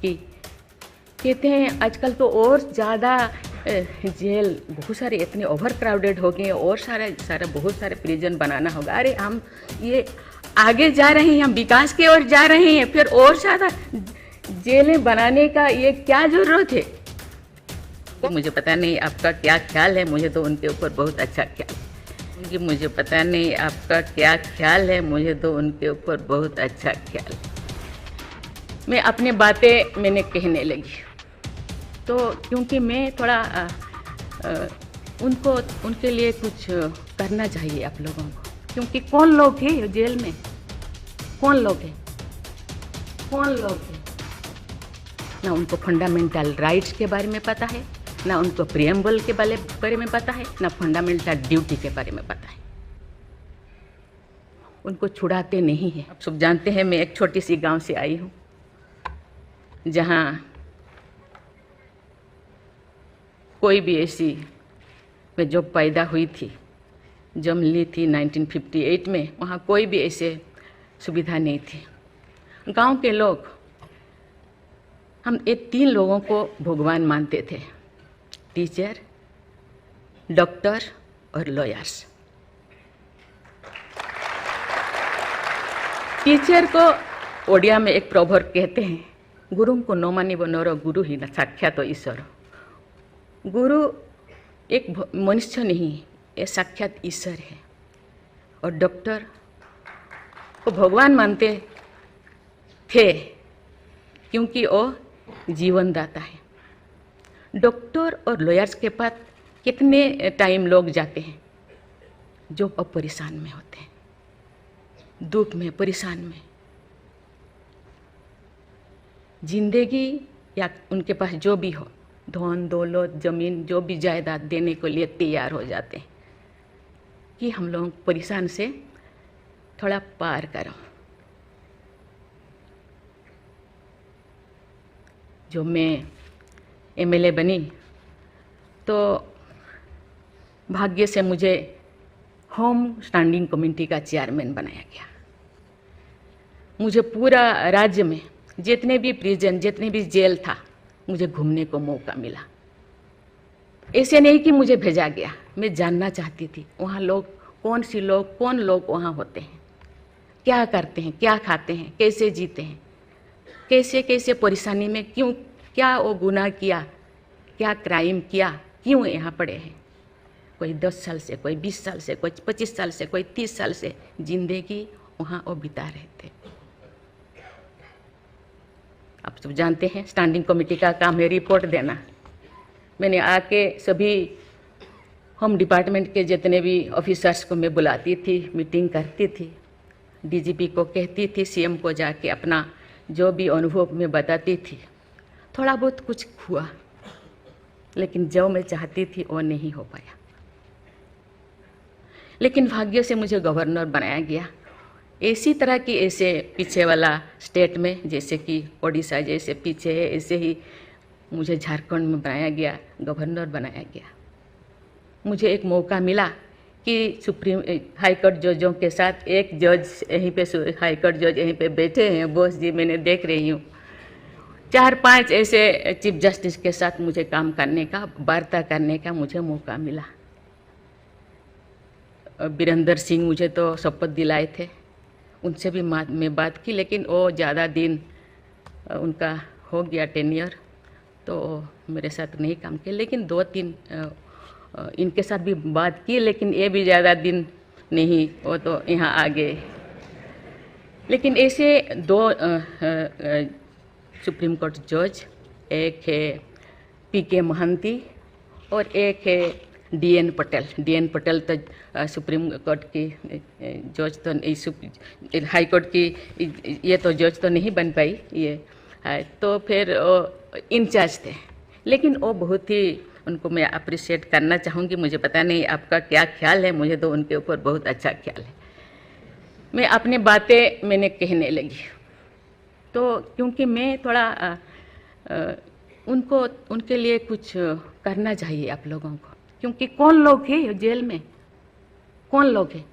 कि कहते हैं आजकल तो और ज़्यादा जेल बहुत सारे इतने ओवर क्राउडेड हो गए हैं और सारा बहुत सारे प्रिजन बनाना होगा। अरे हम ये आगे जा रहे हैं, हम विकास की ओर जा रहे हैं, फिर और ज़्यादा जेलें बनाने का ये क्या ज़रूरत है? तो मुझे पता नहीं आपका क्या ख्याल है, मुझे तो उनके ऊपर बहुत अच्छा ख्याल है। मुझे पता नहीं आपका क्या ख्याल है, मुझे तो उनके ऊपर बहुत अच्छा ख्याल है। मैं अपनी बातें मैंने कहने लगी तो क्योंकि मैं थोड़ा उनके लिए कुछ करना चाहिए आप लोगों को, क्योंकि कौन लोग हैं जेल में, कौन लोग हैं ना उनको फंडामेंटल राइट्स के बारे में पता है, ना उनको प्रियम्बल के बारे में पता है, ना फंडामेंटल ड्यूटी के बारे में पता है। उनको छुड़ाते नहीं हैं। आप सब जानते हैं मैं एक छोटी सी गांव से आई हूँ जहाँ कोई भी ऐसी, मैं जब पैदा हुई थी, जन्म ली थी 1958 में, वहाँ कोई भी ऐसे सुविधा नहीं थी। गांव के लोग, हम ये 3 लोगों को भगवान मानते थे, टीचर, डॉक्टर और लॉयर्स। टीचर को ओडिया में एक प्रोवर्ब कहते हैं, गुरु को नो मानिब नर गुरु ही न साक्षात ईश्वर। गुरु एक मनुष्य नहीं, ये साक्षात ईश्वर है। और डॉक्टर को भगवान मानते थे क्योंकि वो जीवन दाता है। डॉक्टर और लॉयर्स के पास कितने टाइम लोग जाते हैं जो अब परेशान में होते हैं, दुख में, परेशान में। जिंदगी या उनके पास जो भी हो, धन दौलत जमीन जो भी जायदाद देने के लिए तैयार हो जाते हैं कि हम लोग परेशान से थोड़ा पार करो। जो मैं एमएलए बनी तो भाग्य से मुझे होम स्टैंडिंग कमेटी का चेयरमैन बनाया गया। मुझे पूरा राज्य में जितने भी प्रिजन, जितने भी जेल था, मुझे घूमने को मौका मिला। ऐसे नहीं कि मुझे भेजा गया, मैं जानना चाहती थी वहाँ लोग कौन लोग वहाँ होते हैं, क्या करते हैं, क्या खाते हैं, कैसे जीते हैं, कैसे कैसे परेशानी में, क्यों, क्या वो गुनाह किया, क्या क्राइम किया, क्यों यहाँ पड़े हैं। कोई 10 साल से, कोई 20 साल से, कोई 25 साल से, कोई 30 साल से जिंदगी वहाँ वो बिता रहे थे। आप सब जानते हैं स्टैंडिंग कमेटी का काम है रिपोर्ट देना। मैंने आके सभी होम डिपार्टमेंट के जितने भी ऑफिसर्स को मैं बुलाती थी, मीटिंग करती थी, डीजीपी को कहती थी, सीएम को जाके अपना जो भी अनुभव मैं बताती थी। थोड़ा बहुत कुछ हुआ, लेकिन जो मैं चाहती थी वो नहीं हो पाया। लेकिन भाग्य से मुझे गवर्नर बनाया गया। इसी तरह की ऐसे पीछे वाला स्टेट में, जैसे कि ओडिशा जैसे पीछे है, ऐसे ही मुझे झारखंड में बनाया गया, गवर्नर बनाया गया। मुझे एक मौका मिला कि सुप्रीम हाई कोर्ट जजों के साथ एक जज यहीं पे, हाई कोर्ट जज यहीं पे बैठे हैं, बॉस जी मैंने देख रही हूँ, 4-5 ऐसे चीफ जस्टिस के साथ मुझे काम करने का, वार्ता करने का मुझे मौका मिला। वीरेंद्र सिंह मुझे तो शपथ दिलाए थे, उनसे भी मैं बात की, लेकिन वो ज़्यादा दिन उनका हो गया टेन्योर, तो मेरे साथ नहीं काम किया। लेकिन 2-3 इनके साथ भी बात की, लेकिन ये भी ज़्यादा दिन नहीं, वो तो यहाँ आ गए। लेकिन ऐसे 2 सुप्रीम कोर्ट जज, एक है पीके महंती और एक है डीएन पटेल तो सुप्रीम कोर्ट की जज तो, हाई कोर्ट की ये तो जज तो नहीं बन पाई ये, तो फिर इंचार्ज थे। लेकिन वो बहुत ही, उनको मैं अप्रिशिएट करना चाहूँगी। मुझे पता नहीं आपका क्या ख्याल है, मुझे तो उनके ऊपर बहुत अच्छा ख्याल है। मैं अपनी बातें मैंने कहने लगी तो क्योंकि मैं थोड़ा उनके लिए कुछ करना चाहिए आप लोगों को, क्योंकि कौन लोग हैं जेल में, कौन लोग हैं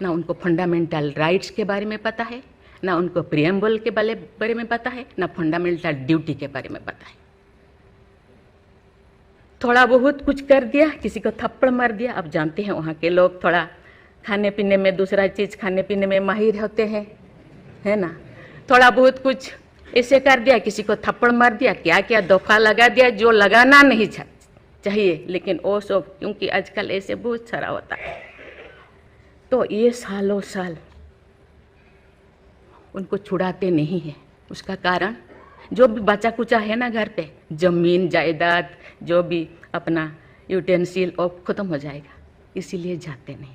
ना उनको फंडामेंटल राइट्स के बारे में पता है, ना उनको प्रियम्बल के बारे में पता है, ना फंडामेंटल ड्यूटी के बारे में पता है। थोड़ा बहुत कुछ कर दिया, किसी को थप्पड़ मार दिया। अब जानते हैं वहाँ के लोग थोड़ा खाने पीने में, दूसरा चीज़ खाने पीने में माहिर होते हैं, है ना। थोड़ा बहुत कुछ ऐसे कर दिया, किसी को थप्पड़ मार दिया, क्या क्या धोखा लगा दिया जो लगाना नहीं चाहिए, लेकिन वो सब क्योंकि आजकल ऐसे बहुत सारा होता है, तो ये सालों साल उनको छुड़ाते नहीं हैं। उसका कारण जो भी बचा कुचा है ना घर पे, जमीन जायदाद जो भी अपना यूटेंसिल वो ख़त्म हो जाएगा, इसीलिए जाते नहीं,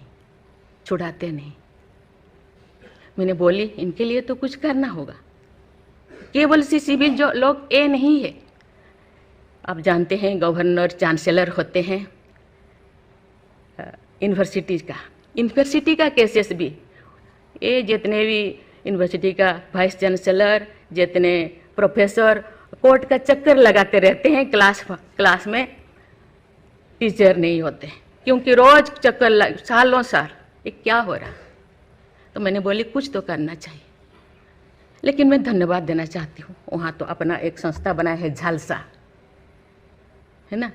छुड़ाते नहीं। मैंने बोली इनके लिए तो कुछ करना होगा, केवल सी सिविल जो लोग ये नहीं है। आप जानते हैं गवर्नर चांसलर होते हैं यूनिवर्सिटी का केसेस भी, ये जितने भी यूनिवर्सिटी का वाइस चांसलर, जितने प्रोफेसर कोर्ट का चक्कर लगाते रहते हैं, क्लास में टीचर नहीं होते, क्योंकि रोज चक्कर सालों साल, ये क्या हो रहा। तो मैंने बोली कुछ तो करना चाहिए। लेकिन मैं धन्यवाद देना चाहती हूँ, वहाँ तो अपना एक संस्था बनाया है झालसा, है ना,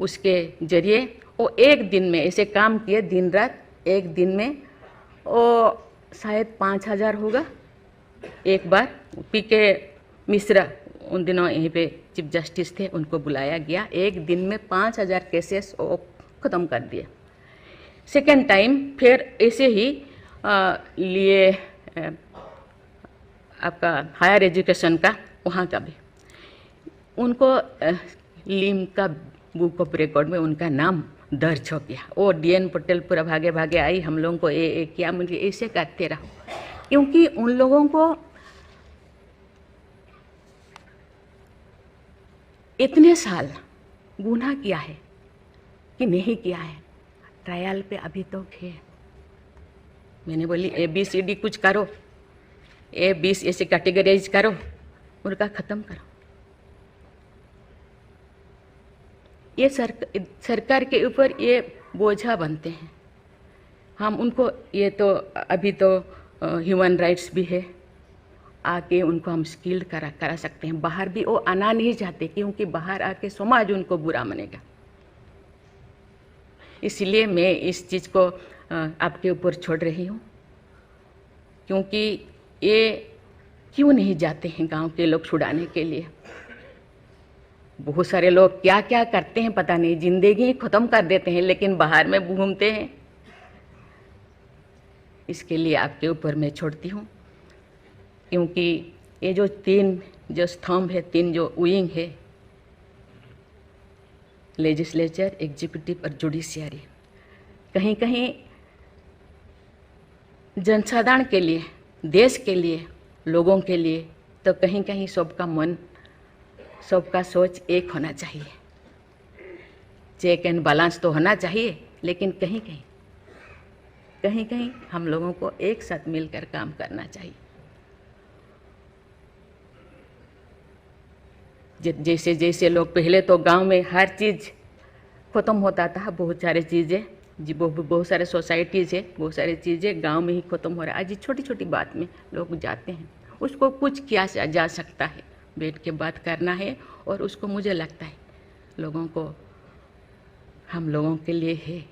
उसके जरिए वो एक दिन में ऐसे काम किए, दिन रात एक दिन में वो शायद 5,000 होगा। एक बार पीके मिश्रा उन दिनों यहीं पे चीफ जस्टिस थे, उनको बुलाया गया, एक दिन में 5,000 केसेस वो ख़त्म कर दिए। सेकेंड टाइम फिर ऐसे ही लिए आपका हायर एजुकेशन का, वहाँ का भी उनको लिम का बुक ऑफ रिकॉर्ड में उनका नाम दर्ज हो गया। वो DN पटेल पूरा भागे भागे आई, हम लोगों को ये किया, मुझे ऐसे करते रहो, क्योंकि उन लोगों को इतने साल गुनाह किया है कि नहीं किया है, ट्रायल पे अभी तो है। मैंने बोली ABCD कुछ करो, A20 ऐसे कैटेगराइज करो, उनका ख़त्म करो। ये सरकार के ऊपर ये बोझा बनते हैं। हम उनको, ये तो अभी तो ह्यूमन राइट्स भी है, आके उनको हम स्किल्ड करा सकते हैं। बाहर भी वो आना नहीं चाहते, क्योंकि बाहर आके समाज उनको बुरा मानेगा। इसलिए मैं इस चीज़ को आपके ऊपर छोड़ रही हूँ, क्योंकि ये क्यों नहीं जाते हैं गांव के लोग छुड़ाने के लिए। बहुत सारे लोग क्या क्या करते हैं पता नहीं, जिंदगी ख़त्म कर देते हैं, लेकिन बाहर में घूमते हैं। इसके लिए आपके ऊपर मैं छोड़ती हूँ, क्योंकि ये जो 3 जो स्तंभ है, 3 जो विंग है, लेजिस्लेचर, एग्जीक्यूटिव और जुडिशियरी, कहीं कहीं जनसाधारण के लिए, देश के लिए, लोगों के लिए, तो कहीं कहीं सबका मन, सबका सोच एक होना चाहिए। चेक एंड बैलेंस तो होना चाहिए, लेकिन कहीं कहीं हम लोगों को एक साथ मिलकर काम करना चाहिए। जैसे जैसे लोग, पहले तो गांव में हर चीज़ ख़त्म होता था, बहुत सारी चीज़ें जी, बहुत सारे सोसाइटीज़ है, बहुत सारी चीज़ें गांव में ही ख़त्म हो रहा है। आज छोटी छोटी बात में लोग जाते हैं, उसको कुछ किया जा सकता है, बैठ के बात करना है। और उसको मुझे लगता है लोगों को, हम लोगों के लिए है,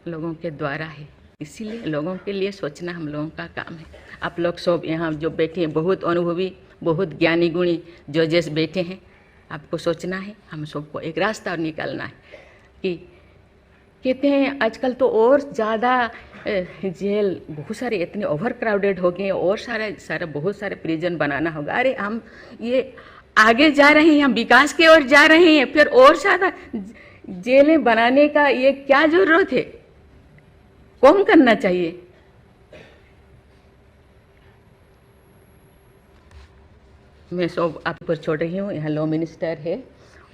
लोगों के द्वारा है, इसीलिए लोगों के लिए सोचना हम लोगों का काम है। आप लोग सब यहाँ जो बैठे हैं, बहुत अनुभवी, बहुत ज्ञानी गुणी जजेस बैठे हैं, आपको सोचना है, हम सबको एक रास्ता और निकालना है। कि कहते हैं आजकल तो और ज़्यादा जेल, बहुत सारे इतने ओवर क्राउडेड हो गए हैं, और सारे बहुत सारे प्रिजन बनाना होगा। अरे हम ये आगे जा रहे हैं, हम विकास की ओर जा रहे हैं, फिर और ज़्यादा जेलें बनाने का ये क्या ज़रूरत है? कम करना चाहिए। मैं सब आप पर छोड़ रही हूँ, यहाँ लॉ मिनिस्टर है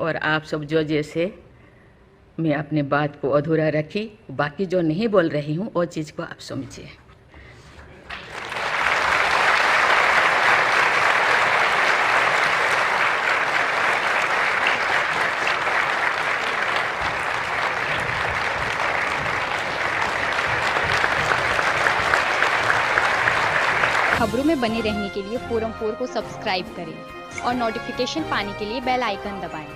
और आप सब जो जैसे, मैं अपने बात को अधूरा रखी, बाकी जो नहीं बोल रही हूँ वो चीज़ को आप समझिए। खबरों में बने रहने के लिए फोरम 4 को सब्सक्राइब करें और नोटिफिकेशन पाने के लिए बेल आइकन दबाएं।